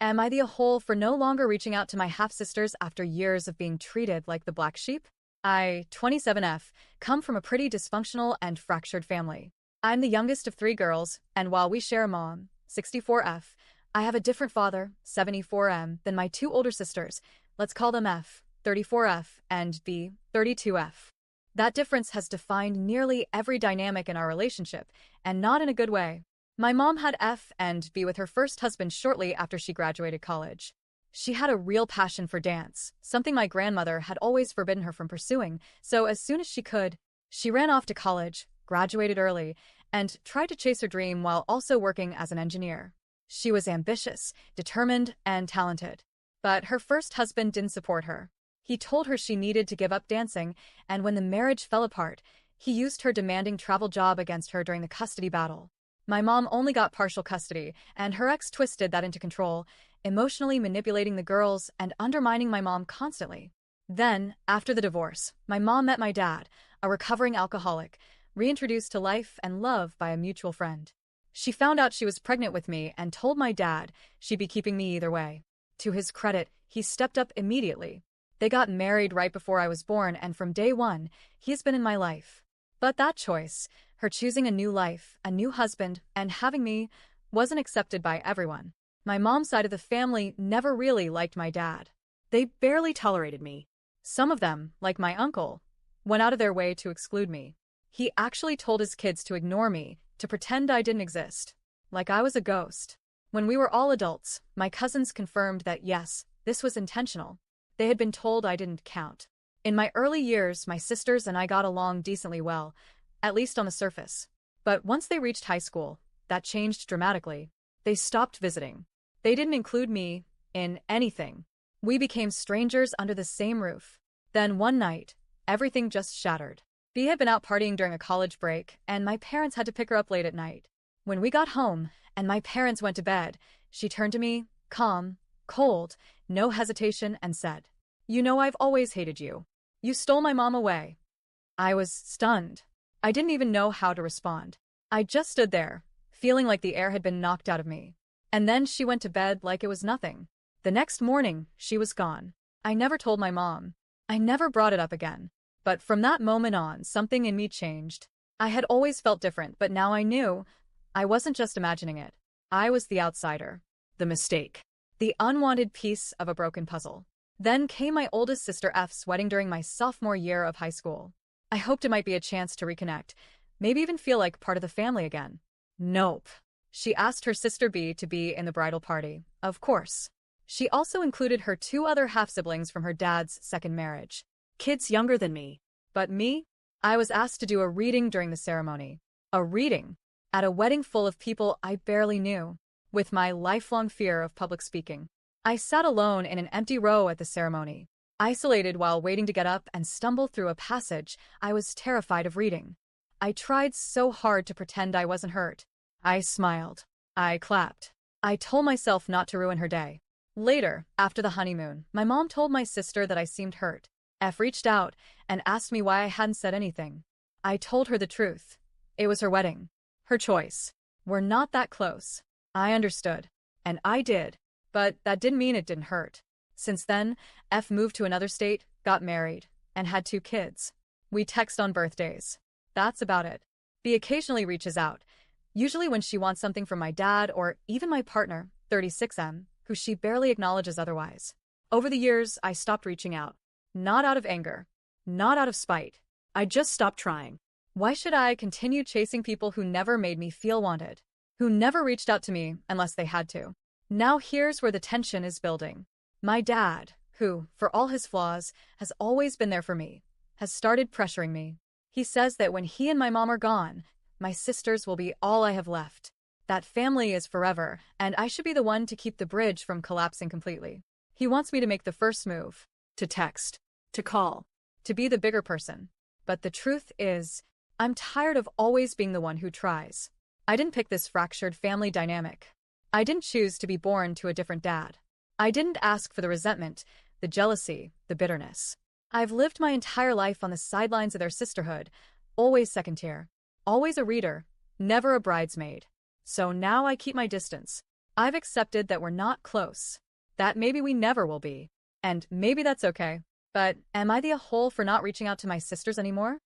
Am I the a-hole for no longer reaching out to my half-sisters after years of being treated like the black sheep? I, 27F, come from a pretty dysfunctional and fractured family. I'm the youngest of three girls, and while we share a mom, 64F, I have a different father, 74M, than my two older sisters. Let's call them F, 34F, and B, 32F. That difference has defined nearly every dynamic in our relationship, and not in a good way. My mom had F and B with her first husband shortly after she graduated college. She had a real passion for dance, something my grandmother had always forbidden her from pursuing, so as soon as she could, she ran off to college, graduated early, and tried to chase her dream while also working as an engineer. She was ambitious, determined, and talented. But her first husband didn't support her. He told her she needed to give up dancing, and when the marriage fell apart, he used her demanding travel job against her during the custody battle. My mom only got partial custody, and her ex twisted that into control, emotionally manipulating the girls and undermining my mom constantly. Then, after the divorce, my mom met my dad, a recovering alcoholic, reintroduced to life and love by a mutual friend. She found out she was pregnant with me and told my dad she'd be keeping me either way. To his credit, he stepped up immediately. They got married right before I was born, and from day one, he's been in my life. But that choice, her choosing a new life, a new husband, and having me, wasn't accepted by everyone. My mom's side of the family never really liked my dad. They barely tolerated me. Some of them, like my uncle, went out of their way to exclude me. He actually told his kids to ignore me, to pretend I didn't exist, like I was a ghost. When we were all adults, my cousins confirmed that yes, this was intentional. They had been told I didn't count. In my early years, my sisters and I got along decently well, at least on the surface. But once they reached high school, that changed dramatically. They stopped visiting. They didn't include me in anything. We became strangers under the same roof. Then one night, everything just shattered. Bea had been out partying during a college break, and my parents had to pick her up late at night. When we got home, and my parents went to bed, she turned to me, calm, cold, no hesitation, and said, "You know I've always hated you. You stole my mom away." I was stunned. I didn't even know how to respond. I just stood there, feeling like the air had been knocked out of me. And then she went to bed like it was nothing. The next morning, she was gone. I never told my mom. I never brought it up again. But from that moment on, something in me changed. I had always felt different, but now I knew I wasn't just imagining it. I was the outsider, the mistake, the unwanted piece of a broken puzzle. Then came my oldest sister F's wedding during my sophomore year of high school. I hoped it might be a chance to reconnect, maybe even feel like part of the family again. Nope. She asked her sister B to be in the bridal party, of course. She also included her two other half-siblings from her dad's second marriage. Kids younger than me. But me? I was asked to do a reading during the ceremony. A reading? At a wedding full of people I barely knew. With my lifelong fear of public speaking, I sat alone in an empty row at the ceremony. Isolated while waiting to get up and stumble through a passage I was terrified of reading. I tried so hard to pretend I wasn't hurt. I smiled. I clapped. I told myself not to ruin her day. Later, after the honeymoon, my mom told my sister that I seemed hurt. F reached out and asked me why I hadn't said anything. I told her the truth. It was her wedding. Her choice. We're not that close. I understood. And I did. But that didn't mean it didn't hurt. Since then, F moved to another state, got married, and had two kids. We text on birthdays. That's about it. B occasionally reaches out, usually when she wants something from my dad or even my partner, 36M, who she barely acknowledges otherwise. Over the years, I stopped reaching out. Not out of anger. Not out of spite. I just stopped trying. Why should I continue chasing people who never made me feel wanted? Who never reached out to me unless they had to? Now here's where the tension is building. My dad, who, for all his flaws, has always been there for me, has started pressuring me. He says that when he and my mom are gone, my sisters will be all I have left. That family is forever, and I should be the one to keep the bridge from collapsing completely. He wants me to make the first move. To text. To call. To be the bigger person. But the truth is, I'm tired of always being the one who tries. I didn't pick this fractured family dynamic. I didn't choose to be born to a different dad. I didn't ask for the resentment, the jealousy, the bitterness. I've lived my entire life on the sidelines of their sisterhood, always second tier, always a reader, never a bridesmaid. So now I keep my distance. I've accepted that we're not close, that maybe we never will be, and maybe that's okay. But am I the a hole for not reaching out to my sisters anymore?